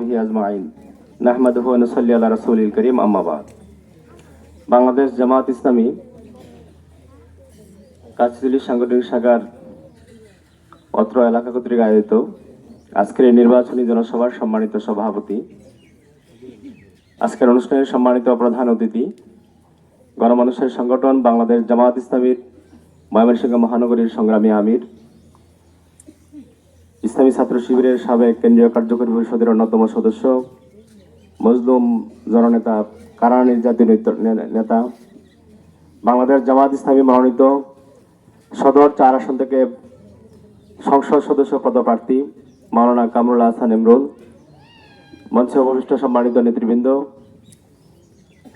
সাহবিহি আজমাইন নাহমাদুহু ওয়া নুসাল্লি আলা রাসূলিল কারীম আম্মা বাদ। বাংলাদেশ জামাত ইসলামী কাছাড় সাংগঠনিক শাখার অত্র এলাকা কর্তৃক আয়োজিত আজকের এই নির্বাচনী জনসভার সম্মানিত সভাপতি, আজকের অনুষ্ঠানের সম্মানিত প্রধান অতিথি, গণমানুষের সংগঠন বাংলাদেশ জামাত ইসলামীর ময়মনসিংহ মহানগরীর সংগ্রামী আমির, ইসলামী ছাত্র শিবিরের সাবেক কেন্দ্রীয় কার্যকরী পরিষদের অন্যতম সদস্য, মজলুম জননেতা, কারা নির্যাতিত নেতা, বাংলাদেশ জামাত ইসলামী মনোনীত সদর 4 আসন থেকে সংসদ সদস্য পদপ্রার্থী মাওলানা কামরুল হাসান ইমরুল, মঞ্চে উপবিষ্ট সম্মানিত নেতৃবৃন্দ,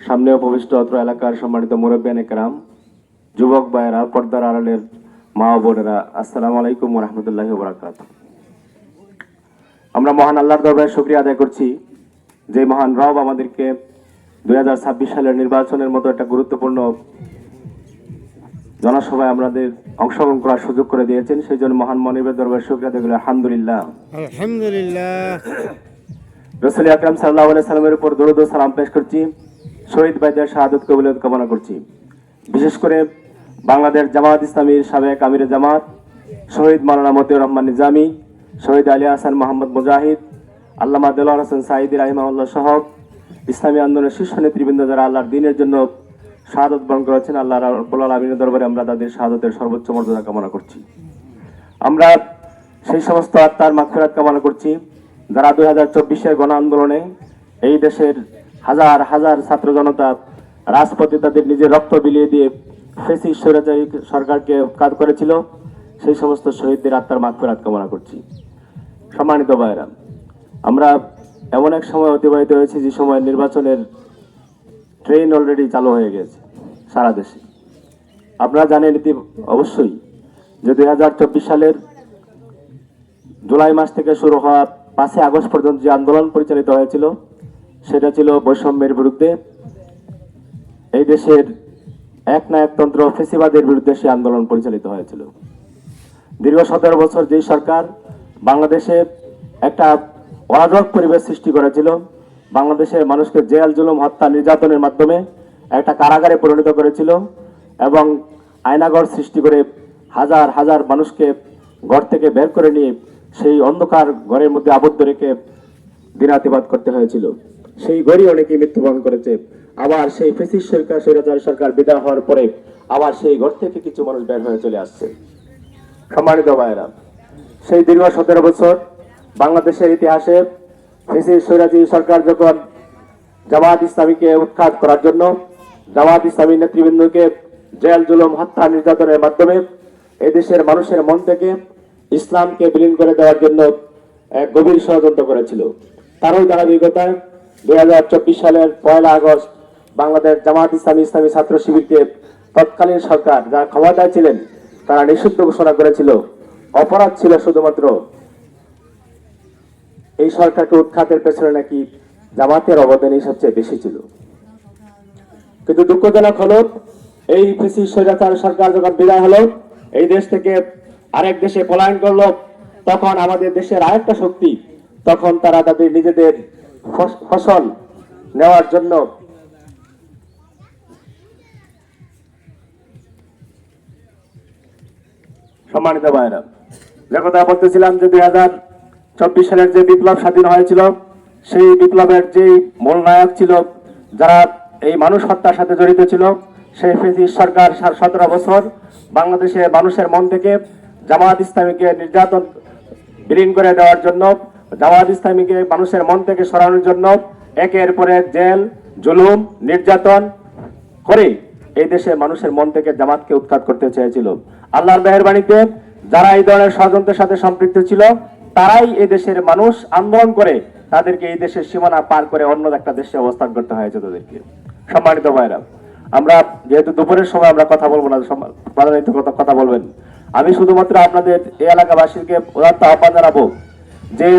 সামনে উপবিষ্ট অত্র এলাকার সম্মানিত মুরব্বিয়ান একরাম, যুবক ভাইয়েরা, পর্দার আড়ালের মা ও বোনেরা, আসসালামু আলাইকুম ওয়া রাহমাতুল্লাহি ওয়া বারাকাতুহু। আমরা মহান আল্লাহর দরবারে শুকরিয়া আদায় করছি যে মহান রব আমাদেরকে 2026 সালের নির্বাচনের মতো একটা গুরুত্বপূর্ণ জনসভায় আমাদের অংশগ্রহণ করার সুযোগ করে দিয়েছেন। সেই জন্য মহান মনিবের দরবারে শুকরিয়া আদায় করি। আলহামদুলিল্লাহ আলহামদুলিল্লাহ। রাসূল আকরাম সাল্লাল্লাহু আলাইহি সাল্লামের উপর দরুদ ও সালাম পেশ করছি। শহীদ ভাইদের শাহাদাত কবুলিয়ত কামনা করছি। বিশেষ করে বাংলাদেশ জামাত ইসলামীর সাবেক আমিরে জামাত শহীদ মাওলানা মতিউর রহমান নিজামী, শহীদ আলী হাসান মোহাম্মদ মুজাহিদ, আল্লামা দেলোয়ার হোসেন সাঈদী রাহিমাহুল্লাহ সহ ইসলামী আন্দোলনের শীর্ষ নেতৃবৃন্দ যারা আল্লাহর দ্বীনের জন্য শাহাদাত বরণ করেছেন, আল্লাহ রাব্বুল আলামিনের দরবারে আমরা তাদের শাহাদাতের সর্বোচ্চ মর্যাদা কামনা করছি। আমরা সেই সমস্ত আত্মার মাগফিরাত কামনা করছি যারা 2024-এর গণ আন্দোলনে এই দেশের হাজার হাজার ছাত্র জনতা রাজপথে তাদের নিজের রক্ত বিলিয়ে দিয়ে ফ্যাসিস্ট স্বৈরাচারী সরকারকে উৎখাত করেছিল। সেই সমস্ত শহীদদের আত্মার মাগফিরাত কামনা করছি। সম্মানিত ভাইরা, আমরা এমন এক সময় অতিবাহিত হয়েছে যে সময় নির্বাচনের ট্রেন অলরেডি চালু হয়ে গেছে সারা দেশে। আপনারা জানেন অবশ্যই যে 2024 সালের জুলাই মাস থেকে শুরু হওয়া 5 আগস্ট পর্যন্ত যে আন্দোলন পরিচালিত হয়েছিল সেটা ছিল বৈষম্যের বিরুদ্ধে, এই দেশের একনায়কতন্ত্র ফ্যাসিবাদের বিরুদ্ধে সে আন্দোলন পরিচালিত হয়েছিল। দীর্ঘ 17 বছর যে সরকার বাংলাদেশে একটা অরাজক পরিবেশ সৃষ্টি করেছিল, বাংলাদেশের মানুষকে জেল জুলুম হত্যা নির্যাতনের মাধ্যমে একটা কারাগারে পরিণত করেছিল এবং আয়নাঘর সৃষ্টি করে হাজার হাজার মানুষকে ঘর থেকে বের করে নিয়ে সেই অন্ধকার ঘরের মধ্যে আবদ্ধ রেখে দিনাতিবাদ করতে হয়েছিল। সেই ঘরই অনেকে মৃত্যুবরণ করেছে। আবার সেই ফ্যাসিস্ট সরকার স্বৈরাচারী সরকার বিদায় হওয়ার পরে আবার সেই ঘর থেকে কিছু মানুষ বের হয়ে চলে আসছে। সম্মানিত ভাইয়েরা, সেই দীর্ঘ 17 বছর বাংলাদেশের ইতিহাসে ফ্যাসিস্ট স্বৈরাচারী সরকার যখন জামাত ইসলামীকে উৎখাত করার জন্য জামাত ইসলামী নেতৃবৃন্দকে জেল জুলুম হত্যা নির্যাতনের মাধ্যমে এদেশের মানুষের মন থেকে ইসলামকে বিলীন করে দেওয়ার জন্য এক গভীর ষড়যন্ত্র করেছিল। তারই ধারাবাহিকতায় 2024 সালের 1 আগস্ট বাংলাদেশ জামাত ইসলামী ইসলামী ছাত্র শিবিরকে তৎকালীন সরকার যারা ক্ষমতায় ছিলেন তারা নিষিদ্ধ ঘোষণা করেছিল। অপরাধ ছিল শুধুমাত্র এই সরকারকে উৎখাতের পেছনে নাকি জামাতের অবদানই সবচেয়ে বেশি ছিল। কিন্তু দুঃখজনক হলো এই ফ্যাসিস্ট স্বৈরাচার সরকার যখন বিদায় হলো, এই দেশ থেকে আরেক দেশে পলায়ন করলো, তখন আমাদের দেশের আরেকটা শক্তি তখন তারা তাদের নিজেদের ফসল নেওয়ার জন্য সম্মানিত ভাইরা, যে কথা বলতেছিলাম যে 2024 সালের যে বিপ্লব স্বাধীন হয়েছিল সেই বিপ্লবের যে মূল নায়ক ছিল, যারা এই মানুষ হত্যার সাথে জড়িত ছিল, সেই ফ্যাসিস্ট সরকার 17 বছর বাংলাদেশের মানুষের মন থেকে জামাত ইসলামীকে নির্যাতন বিলীন করে দেওয়ার জন্য, জামাত ইসলামীকে মানুষের মন থেকে সরানোর জন্য একের পর এক জেল জুলুম নির্যাতন করে এই দেশের মানুষের মন থেকে জামাতকে উৎখাত করতে চেয়েছিল। আল্লাহর মেহেরবানিতে যারা এই ধরনের ষড়যন্ত্রের সাথে সম্পৃক্ত ছিল তারাই এই দেশের মানুষ আন্দোলন করে তাদেরকে এই দেশের সীমানা পার করে অন্য একটা দেশে অবস্থান করতে হয়েছে তাদেরকে। সম্মানিত ভাইরা, আমরা যেহেতু দুপুরের সময় আমরা কথা বলবো না, প্রধানিত কথা বলবেন, আমি শুধুমাত্র আপনাদের এই এলাকাবাসীকে উদাত্ত আহ্বান জানাবো যে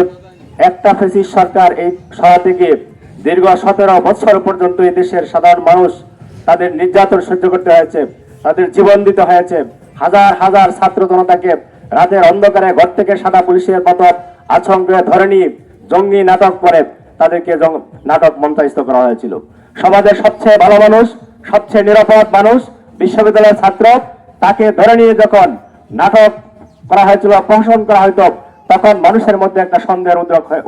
একটা ফ্যাসিস্ট সরকার এই শহর থেকে দীর্ঘ 17 বছর পর্যন্ত এই দেশের সাধারণ মানুষ তাদের নির্যাতন সহ্য করতে হয়েছে, তাদের জীবন দিতে হয়েছে। হাজার হাজার ছাত্র জনতাকে রাতের অন্ধকারে ঘর থেকে সাদা পুলিশের মতো আচরণ করে ধরে নিয়ে জঙ্গি নাটক করে তাদেরকে নাটক মঞ্চায়িত করা হয়েছিল। সমাজের সবচেয়ে ভালো মানুষ, সবচেয়ে নিরাপদ মানুষ, বিশ্ববিদ্যালয়ের ছাত্র, তাকে ধরে নিয়ে যখন নাটক করা হয়েছিল, প্রহসন করা হয়তো, তখন মানুষের মধ্যে একটা সন্দেহের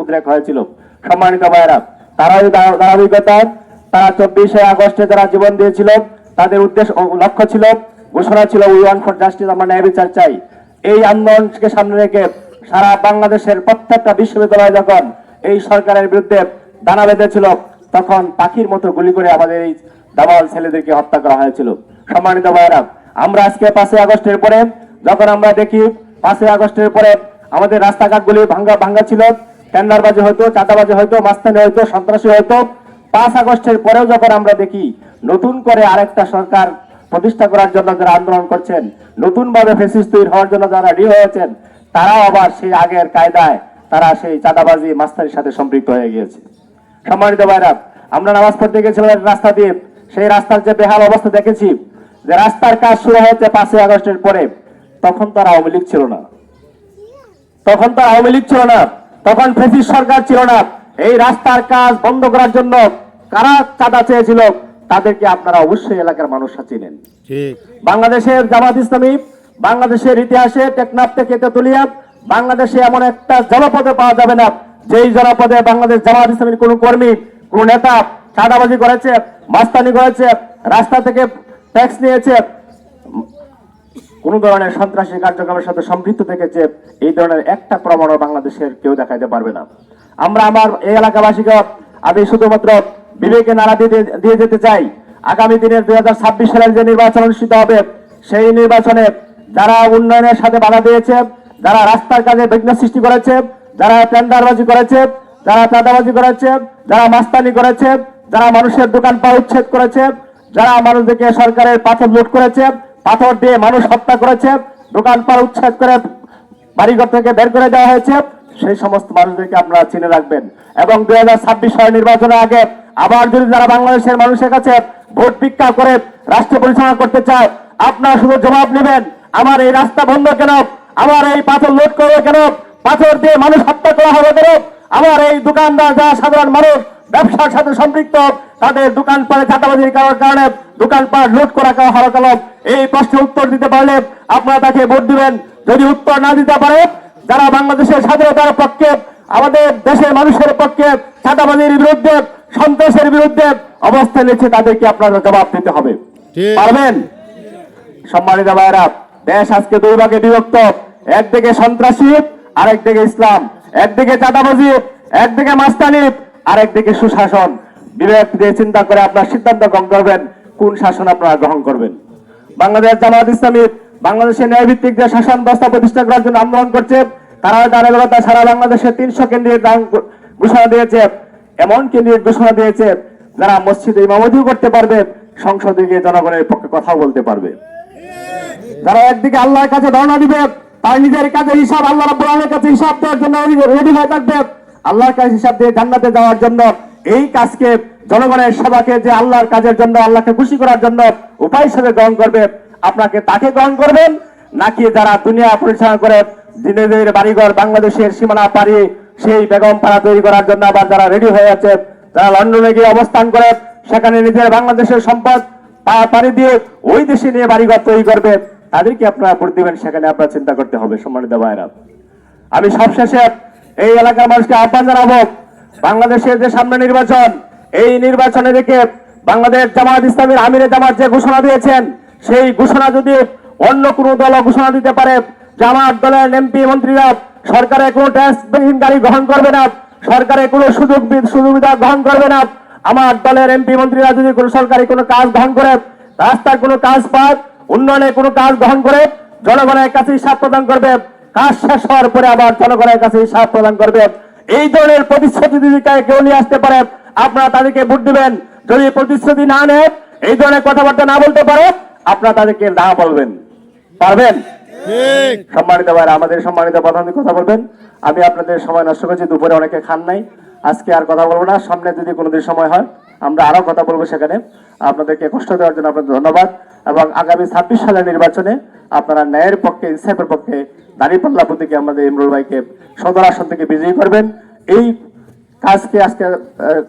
উদ্রেক হয়েছিল। সম্মানিত ভাইয়েরা, তারাই ধারাবাহিকতা, তারা 24শে আগস্টে যারা জীবন দিয়েছিল, তাদের উদ্দেশ্য লক্ষ্য ছিল, ঘোষণা ছিল উই ওয়ান্ট ফর জাস্টিস, আমরা ন্যায় বিচার চাই। এই আন্দোলনকে সামনে রেখে সারা বাংলাদেশের প্রত্যেকটা বিশ্ববিদ্যালয় যখন এই সরকারের বিরুদ্ধে দানা বেঁধেছিল, তখন পাখির মতো গুলি করে আমাদের এই দাবাল ছেলেদেরকে হত্যা করা হয়েছিল। সম্মানিত ভাইয়েরা, আমরা আজকে 5ই আগস্টের পরে যখন আমরা দেখি 5ই আগস্টের পরে আমাদের রাস্তাঘাটগুলি ভাঙ্গা ছিল, টেন্ডারবাজি হয়তো, চাঁদাবাজি হয়তো, মাস্তানি হয়তো, সন্ত্রাসী হয়তো। 5 আগস্টের পরেও যখন আমরা দেখি নতুন করে আরেকটা সরকার প্রতিষ্ঠা করার জন্য যারা আন্দোলন করছেন, নতুন ভাবে ফ্যাসিস্ট তৈরি হওয়ার জন্য যারা রেডি হয়েছেন, তারাও আবার সেই আগের কায়দায় তারা সেই চাঁদাবাজি মাস্তানির সাথে সম্পৃক্ত হয়ে গিয়েছে। সম্মানিত ভাইরা, আমরা নামাজ পড়তে গেছিলাম রাস্তা দিয়ে, সেই রাস্তার যে বেহাল অবস্থা দেখেছি, যে রাস্তার কাজ শুরু হয়েছে 5ই আগস্টের পরে, তখন তো আর আওয়ামী লীগ ছিল না, তখন ফ্যাসিস্ট সরকার ছিল না। এই রাস্তার কাজ বন্ধ করার জন্য কারা চাঁদা চেয়েছিল, তাদেরকে আপনারা অবশ্যই এলাকার মানুষরা চিনেন। ঠিক। বাংলাদেশের জামাত ইসলামী, বাংলাদেশের ইতিহাসে টেকনাফ থেকে তেতুলিয়া, বাংলাদেশে এমন একটা জনপদে পাওয়া যাবে না যেই জনপদে বাংলাদেশ জামাত ইসলামীর কোন কর্মী, কোন নেতা চাঁদাবাজি করেছে, মাস্তানি করেছে, রাস্তা থেকে ট্যাক্স নিয়েছে, কোন ধরনের সন্ত্রাসী কার্যক্রমের সাথে সম্পৃক্ত থেকেছে, এই ধরনের একটা প্রমাণও বাংলাদেশের কেউ দেখাইতে পারবে না। আমরা আমার এই এলাকাবাসীকে আমি শুধুমাত্র বিবেকে নাড়া দিয়ে যেতে চাই, আগামী দিনের 2026 সালের যে নির্বাচন অনুষ্ঠিত হবে, সেই নির্বাচনে যারা উন্নয়নের সাথে বাধা দিয়েছে, যারা রাস্তার কাজে বিঘ্ন সৃষ্টি করেছে, যারা টেন্ডারবাজি করেছে, যারা চাঁদাবাজি করেছে, যারা মাস্তানি করেছে, যারা মানুষের দোকানপাট উচ্ছেদ করেছে, যারা মানুষদেরকে সরকারের পাথর লুট করেছে, পাথর দিয়ে মানুষ হত্যা করেছে, দোকানপাট উচ্ছেদ করে বাড়িঘর থেকে বের করে দেওয়া হয়েছে, সেই সমস্ত মানুষদেরকে আপনারা চিনে রাখবেন। এবং 2026 সালের নির্বাচনের আগে আবার যদি যারা বাংলাদেশের মানুষের কাছে ভোট ভিক্ষা করে রাষ্ট্র পরিচালনা করতে চায়, আপনারা শুধু জবাব নেবেন, আমার এই রাস্তা বন্ধ কেন, আমার এই পাথর লুট করবে কেন, পাথর দিয়ে মানুষ হত্যা করা হবে কেন, আমার এই দোকানদার যারা সাধারণ মানুষ ব্যবসার সাথে সম্পৃক্ত, তাদের দোকানপাটে চাঁদাবাজির কারণে দোকানপাট লুট করা হওয়ার কারণে, এই প্রশ্নের উত্তর দিতে পারলে আপনারা তাকে ভোট দিবেন। যদি উত্তর না দিতে পারে, যারা বাংলাদেশের স্বাধীনতার পক্ষে, আমাদের দেশের মানুষের পক্ষে চাঁদাবাজির বিরুদ্ধে, সন্ত্রাসের বিরুদ্ধে অবস্থান নিচ্ছে, তাদেরকে আপনারা জবাব দিতে হবে। পারবেন? সম্মানিত ভাইরা, দেশ আজকে দুই ভাগে বিভক্ত, একদিকে সন্ত্রাসী, আরেকদিকে ইসলাম, একদিকে চাঁদাবাজি, একদিকে মাস্তানি, আরেকদিকে সুশাসন। বিবেক দিয়ে চিন্তা করে আপনার সিদ্ধান্ত গ্রহণ করবেন কোন শাসন আপনারা গ্রহণ করবেন। বাংলাদেশ জামাত ইসলামী বাংলাদেশের ন্যায় ভিত্তিক যে শাসন ব্যবস্থা প্রতিষ্ঠা করার জন্য আন্দোলন করছে, তারা ধারাবাহিকতা সারা বাংলাদেশে 300 কেন্দ্রের ঘোষণা দিয়েছে, এমন কেন্দ্রের ঘোষণা দিয়েছে যারা মসজিদে ইমামতিও করতে পারবে, সংসদে গিয়ে জনগণের পক্ষে কথা বলতে পারবে। যারা একদিকে আল্লাহর কাছে ধর্ণা দিবে, তার নিজের কাজের হিসাব আল্লাহ রাব্বুল আলামিনের কাছে হিসাব দেওয়ার জন্য রেডি হয়ে থাকবে, আল্লাহর কাছে হিসাব দিয়ে জান্নাতে যাওয়ার জন্য। এই কাজকে, জনগণের সেবাকে যে আল্লাহর কাজের জন্য, আল্লাহকে খুশি করার জন্য উপায় হিসেবে গ্রহণ করবে, আপনাকে তাকে গ্রহণ করবেন, নাকি যারা দুনিয়া পরিচালনা করে দিনের বাড়িঘর বাংলাদেশের সীমানা পাড়ি সেই বেগম পাড়া তৈরি করার জন্য আবার যারা রেডি হয়ে আছে, যারা লন্ডনে গিয়ে অবস্থান করে সেখানে নিজের বাংলাদেশের সম্পদ পাড়ি দিয়ে ওই দেশে নিয়ে বাড়িঘর তৈরি করবে, তাদেরকে আপনারা ভোট দিবেন, সেখানে আপনারা চিন্তা করতে হবে। সম্মানিত ভাইরা, আমি সবশেষে এই এলাকার মানুষকে আহ্বান জানাবো, বাংলাদেশের যে সামনে নির্বাচন, এই নির্বাচনে দেখে বাংলাদেশ জামাত ইসলামীর আমিরে জামাত যে ঘোষণা দিয়েছেন, সেই ঘোষণা যদি অন্য কোনো দল ঘোষণা দিতে পারে, জামাত দলের এমপি মন্ত্রীরা সরকারের কোনো ট্যাক্সবিহীন গাড়ি গ্রহণ করবে না, সরকারের কোনো সুবিধা গ্রহণ করবে না। আমার দলের এমপি মন্ত্রীরা যদি কোনো সরকারি কোনো কাজ গ্রহণ করে, রাস্তার কোনো কাজ পায়, উন্নয়নের কোনো কাজ গ্রহণ করে, জনগণের কাছে হিসাব প্রদান করবে, কাজ শেষ হওয়ার পরে আবার জনগণের কাছে হিসাব প্রদান করবে। এই ধরনের প্রতিশ্রুতি যদি কেউ নিয়ে আসতে পারে, আপনারা তাদেরকে ভোট দিবেন। যদি প্রতিশ্রুতি না নেয়, এই ধরনের কথাবার্তা না বলতে পারে, আপনারা তাদেরকে না বলবেন। পারবেন? সম্মানিত ভাইরা, আমাদের সম্মানিত প্রধান কথা বলবেন। আমি আপনাদের সময় নষ্ট করছি, দুপুরে অনেকে খান নাই, আজকে আর কথা বলবো না। সামনে যদি কোনোদিন সময় হয় আমরা আরো কথা বলবো, সেখানে আপনাদেরকে কষ্ট দেওয়ার জন্য আপনাদের ধন্যবাদ। এবং আগামী 26 সালের নির্বাচনে আপনারা ন্যায়ের পক্ষে, ইনসাফের পক্ষে দাঁড়িপাল্লা প্রতীকে আমাদের ইমরুল ভাইকে সদর আসন থেকে বিজয়ী করবেন। এই আজকে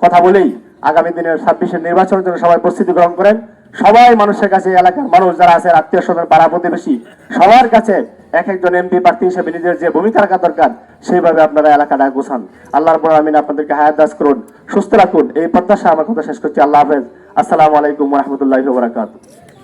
কথা বলেই আগামী দিনের 26-এর নির্বাচনের জন্য সবাই প্রস্তুতি গ্রহণ করেন। সবাই মানুষের কাছে, এলাকার মানুষ যারা আছে, আত্মীয় স্বজন, পাড়া প্রতিবেশী, সবার কাছে এক একজন এমপি প্রার্থী হিসেবে নিজের যে ভূমিকা রাখা দরকার সেইভাবে আপনারা এলাকাটা গোছান। আল্লাহর বড় আমিন আপনাদেরকে হায়াত দাস করুন, সুস্থ রাখুন, এই প্রত্যাশা আমার কথা শেষ করছি। আল্লাহ হাফেজ। আসসালামু আলাইকুম ওয়া রাহমাতুল্লাহি ওয়া বারাকাতুহু।